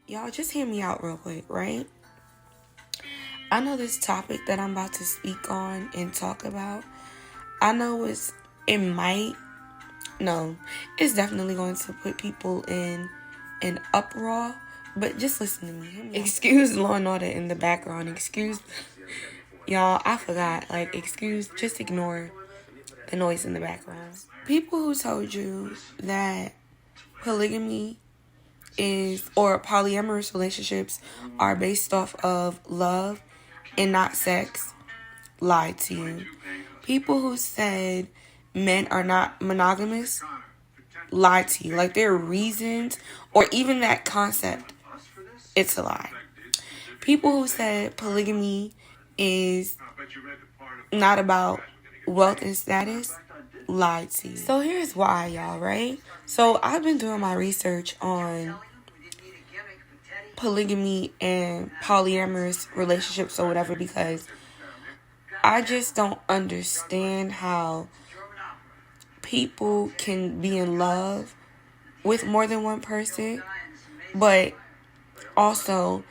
Y'all just hear me out real quick, right? I know this topic that I'm about to speak on and talk about, I know it's definitely going to put people in an uproar, but just listen to me. Excuse Law and Order in the background. Excuse, y'all, I forgot. Just ignore the noise in the background. People who told you that polygamy or polyamorous relationships are based off of love and not sex lied to you. People who said men are not monogamous lied to you. Like, their reasons or even that concept, it's a lie. People who said polygamy is not about wealth and status lied to you. So here's why, y'all, right? So I've been doing my research on polygamy and polyamorous relationships or whatever because I just don't understand how people can be in love with more than one person, but also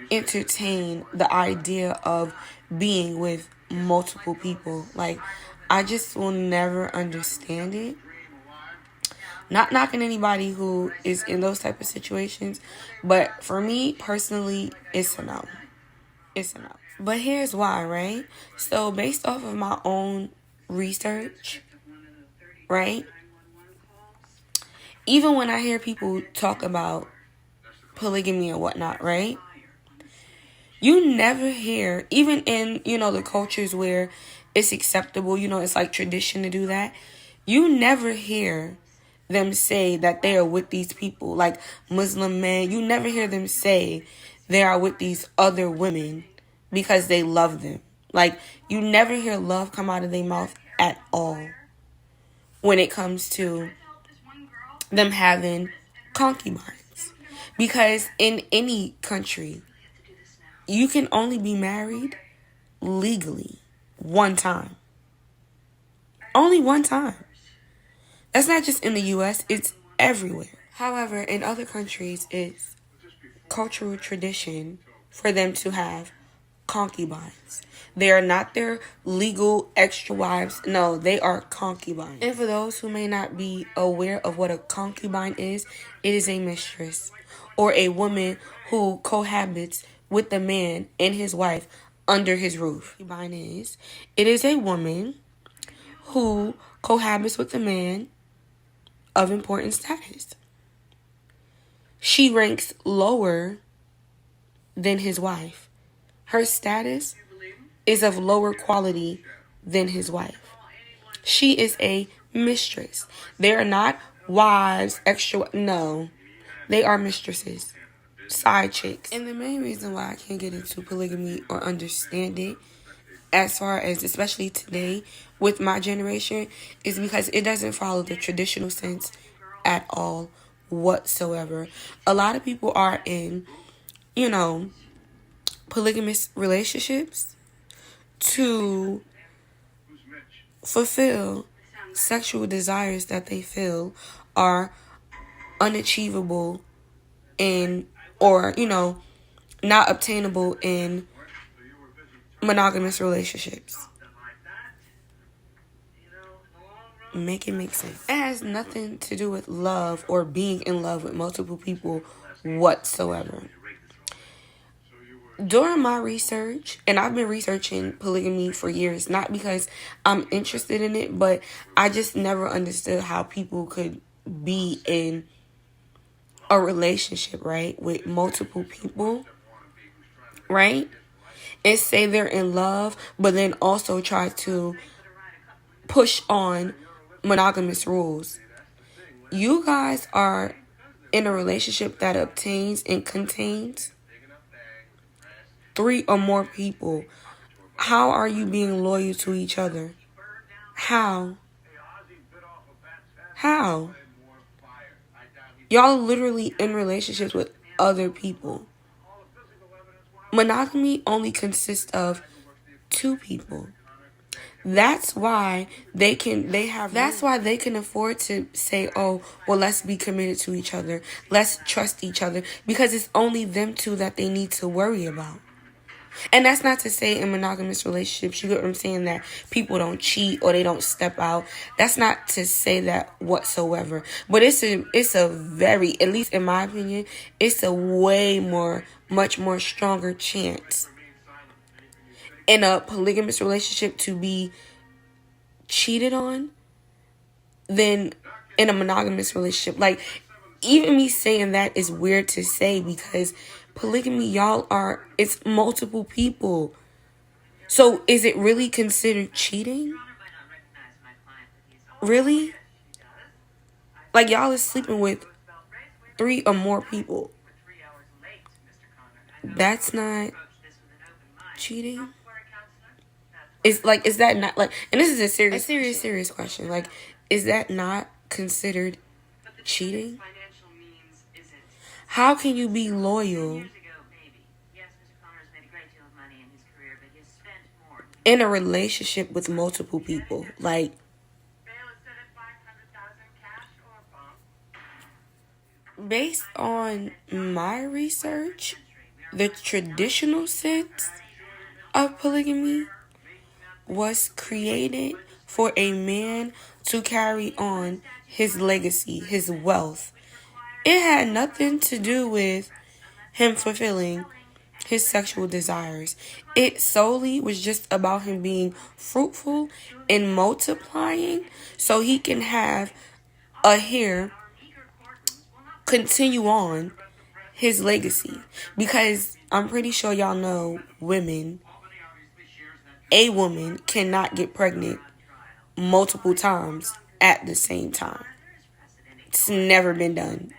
entertain the idea of being with multiple people. Like, I just will never understand it. Not knocking anybody who is in those type of situations, but for me personally, it's a no. It's a no. But here's why, right? So based off of my own research, right? Even when I hear people talk about polygamy and whatnot, right? You never hear, even in, the cultures where it's acceptable, it's like tradition to do that. You never hear them say that they are with these people, like Muslim men. You never hear them say they are with these other women because they love them. Like, you never hear love come out of their mouth at all when it comes to them having concubines. Because in any country, you can only be married legally one time. Only one time. That's not just in the U.S., it's everywhere. However, in other countries, it's cultural tradition for them to have concubines. They are not their legal extra wives. No, they are concubines. And for those who may not be aware of what a concubine is, it is a mistress or a woman who cohabits with the man and his wife under his roof. Concubine it is a woman who cohabits with a man of important status. She ranks lower than his wife. Her status is of lower quality than his wife. She is a mistress. They are not wives, no. They are mistresses, side chicks. And the main reason why I can't get into polygamy or understand it, as far as especially today with my generation, is because it doesn't follow the traditional sense at all whatsoever. A lot of people are in, polygamous relationships to fulfill sexual desires that they feel are unachievable or not obtainable in monogamous relationships. Make it make sense. It has nothing to do with love or being in love with multiple people whatsoever. During my research, and I've been researching polygamy for years, not because I'm interested in it, but I just never understood how people could be in a relationship, right, with multiple people, right, and say they're in love, but then also try to push on monogamous rules. You guys are in a relationship that obtains and contains 3 or more people. How are you being loyal to each other? How? Y'all literally in relationships with other people. Monogamy only consists of 2 people. That's why that's why they can afford to say, oh, well, let's be committed to each other. Let's trust each other, because it's only them two that they need to worry about. And that's not to say in monogamous relationships, you get what I'm saying, that people don't cheat or they don't step out. That's not to say that whatsoever. But it's a very, at least in my opinion, it's a much more stronger chance in a polygamous relationship to be cheated on than in a monogamous relationship. Like, even me saying that is weird to say, because polygamy, it's multiple people. So is it really considered cheating? Really? Like, y'all is sleeping with 3 or more people. That's not cheating? Is that not, like, and this is a serious question. Like, is that not considered cheating? How can you be loyal in a relationship with multiple people? Like, based on my research, the traditional sense of polygamy was created for a man to carry on his legacy, his wealth. It had nothing to do with him fulfilling his sexual desires. It solely was just about him being fruitful and multiplying, so he can have a heir continue on his legacy. Because I'm pretty sure y'all know a woman cannot get pregnant multiple times at the same time. It's never been done.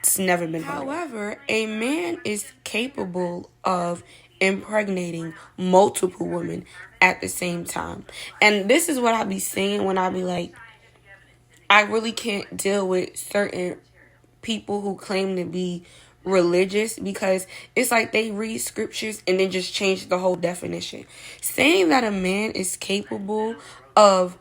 However, a man is capable of impregnating multiple women at the same time. And this is what I be saying when I be like, I really can't deal with certain people who claim to be religious, because it's like they read scriptures and then just change the whole definition. Saying that a man is capable of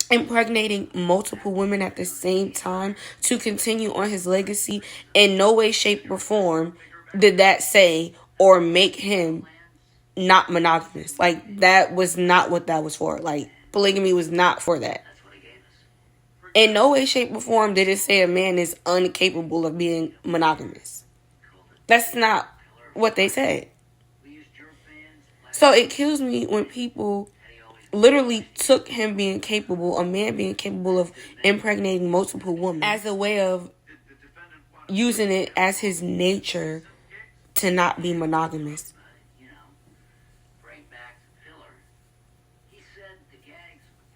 impregnating multiple women at the same time to continue on his legacy, in no way, shape, or form did that say or make him not monogamous. Like, that was not what that was for. Like, polygamy was not for that. In no way, shape, or form did it say a man is incapable of being monogamous. That's not what they said. So it kills me when people literally took him being capable, a man being capable of impregnating multiple women, as a way of using it as his nature to not be monogamous.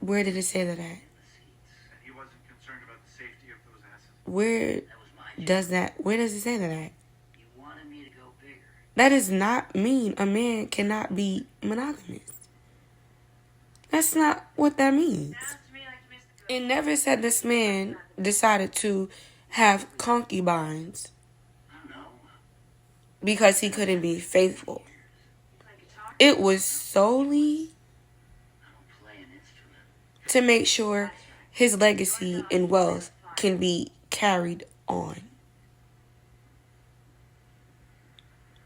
Where did it say that at? Where does it say that at? That does not mean a man cannot be monogamous. That's not what that means. It never said this man decided to have concubines because he couldn't be faithful. It was solely to make sure his legacy and wealth can be carried on.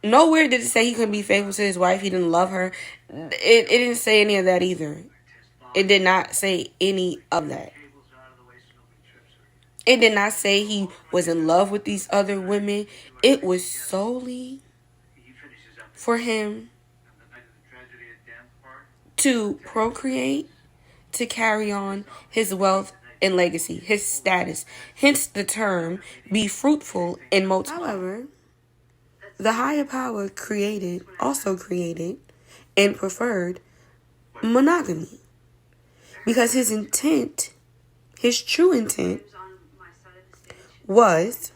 Nowhere did it say he couldn't be faithful to his wife, he didn't love her. It didn't say any of that either. It did not say any of that. It did not say he was in love with these other women. It was solely for him to procreate, to carry on his wealth and legacy, his status. Hence the term, be fruitful and multiply. However, the higher power also created and preferred monogamy. Because his true intent was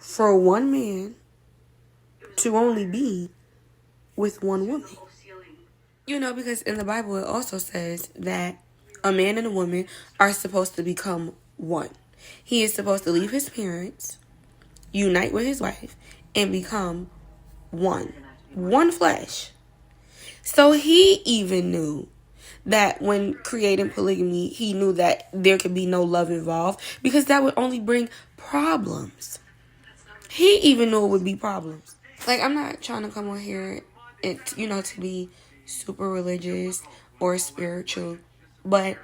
for one man to only be with one woman. Because in the Bible it also says that a man and a woman are supposed to become one. He is supposed to leave his parents, unite with his wife, and become one flesh. So he even knew that when creating polygamy, he knew that there could be no love involved because that would only bring problems. He even knew it would be problems. Like, I'm not trying to come on here and, to be super religious or spiritual, but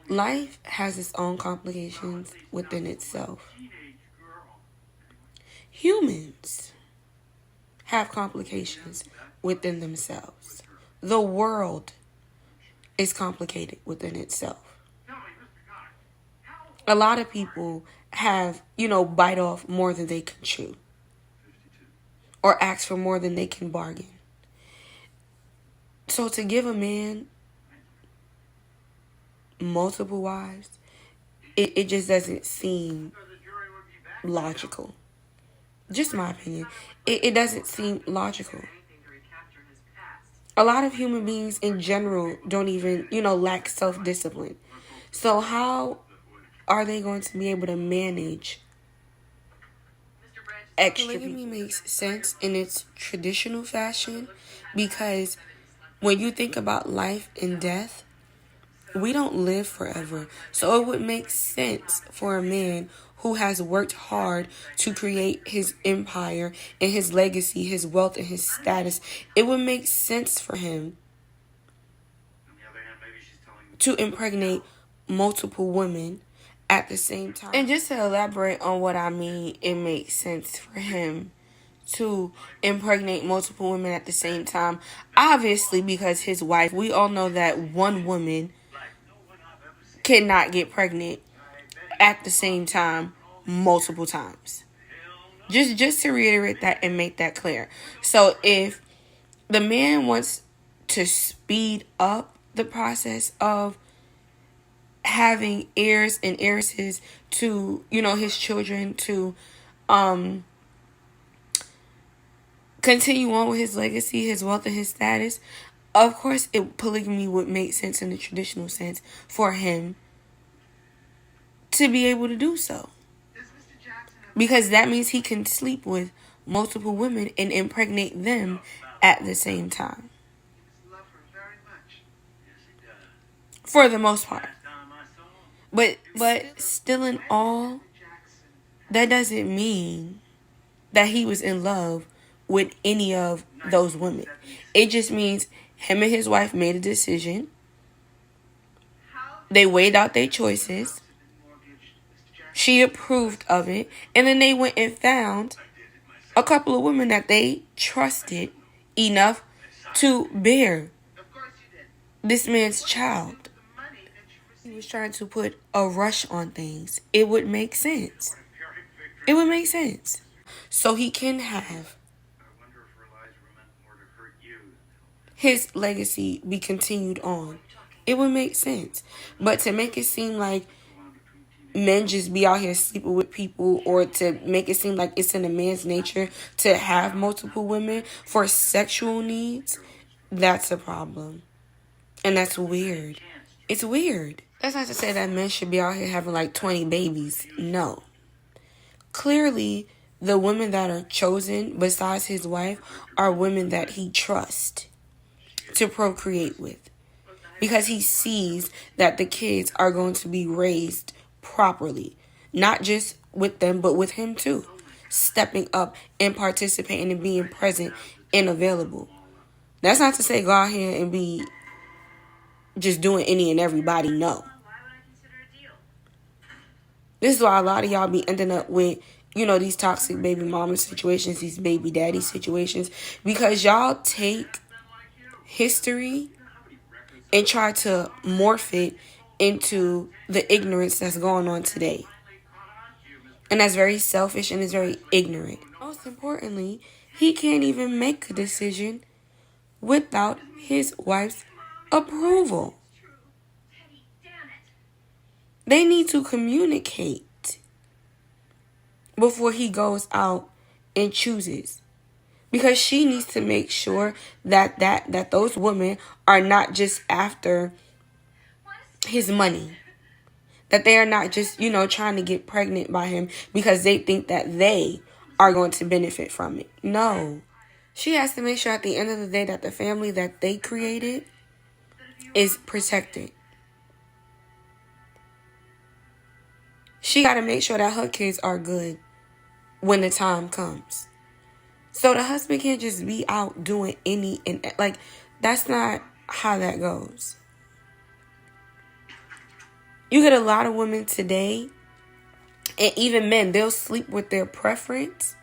life has its own complications within itself. Humans have complications within themselves. The world is complicated within itself. A lot of people have, bite off more than they can chew, or ask for more than they can bargain. So to give a man multiple wives, it just doesn't seem logical. Just my opinion. It doesn't seem logical. A lot of human beings in general don't even, lack self-discipline. So how are they going to be able to manage extra people? Polygamy makes sense in its traditional fashion because when you think about life and death, we don't live forever. So it would make sense for a man who has worked hard to create his empire and his legacy, his wealth and his status. It would make sense for him to impregnate multiple women at the same time. And just to elaborate on what I mean, it makes sense for him to impregnate multiple women at the same time. Obviously, because his wife, we all know that one woman cannot get pregnant at the same time multiple times. Just to reiterate that and make that clear. So if the man wants to speed up the process of having heirs and heiresses to, his children, to continue on with his legacy, his wealth, and his status, of course, polygamy would make sense in the traditional sense for him to be able to do so. Because that means he can sleep with multiple women and impregnate them at the same time. For the most part. But still in all, that doesn't mean that he was in love with any of those women. It just means him and his wife made a decision. They weighed out their choices. She approved of it. And then they went and found a couple of women that they trusted enough to bear this man's child. He was trying to put a rush on things. It would make sense. It would make sense. So he can have his legacy be continued on. It would make sense. But to make it seem like men just be out here sleeping with people, or to make it seem like it's in a man's nature to have multiple women for sexual needs, that's a problem. And that's weird. It's weird. That's not to say that men should be out here having like 20 babies. No. Clearly, the women that are chosen besides his wife are women that he trusts to procreate with, because he sees that the kids are going to be raised properly, not just with them but with him too, stepping up and participating and being present and available. That's not to say go out here and be just doing any and everybody. No. This is why a lot of y'all be ending up with, these toxic baby mama situations, these baby daddy situations, because y'all take history and try to morph it into the ignorance that's going on today. And that's very selfish and is very ignorant. Most importantly, he can't even make a decision without his wife's approval. They need to communicate before he goes out and chooses. Because she needs to make sure that those women are not just after his money. That they are not just, trying to get pregnant by him because they think that they are going to benefit from it. No. She has to make sure at the end of the day that the family that they created is protected. She got to make sure that her kids are good when the time comes. So the husband can't just be out doing like, that's not how that goes. You get a lot of women today, and even men, they'll sleep with their preference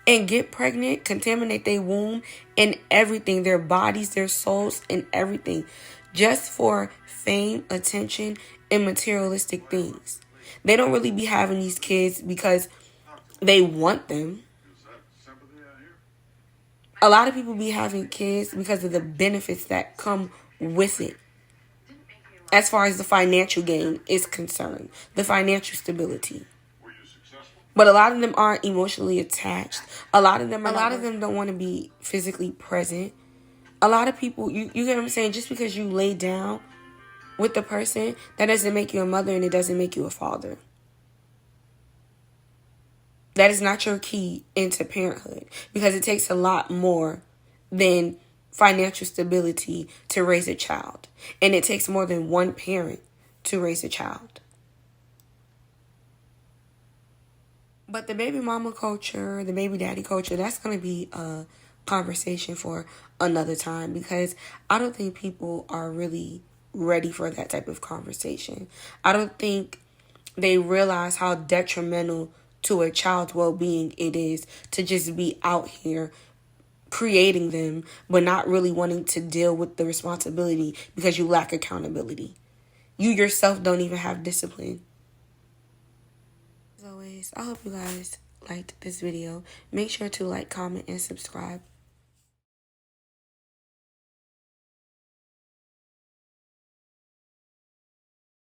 and get pregnant, contaminate their womb and everything, their bodies, their souls, and everything, just for fame, attention, and materialistic things. They don't really be having these kids because they want them. A lot of people be having kids because of the benefits that come with it. As far as the financial gain is concerned, the financial stability. But a lot of them aren't emotionally attached. A lot of them don't want to be physically present. A lot of people, you get what I'm saying? Just because you lay down with the person, that doesn't make you a mother and it doesn't make you a father. That is not your key into parenthood, because it takes a lot more than financial stability to raise a child. And it takes more than one parent to raise a child. But the baby mama culture, the baby daddy culture, that's going to be a conversation for another time, because I don't think people are really ready for that type of conversation. I don't think they realize how detrimental to a child's well-being it is to just be out here creating them, but not really wanting to deal with the responsibility because you lack accountability. You yourself don't even have discipline. As always, I hope you guys liked this video. Make sure to like, comment, and subscribe.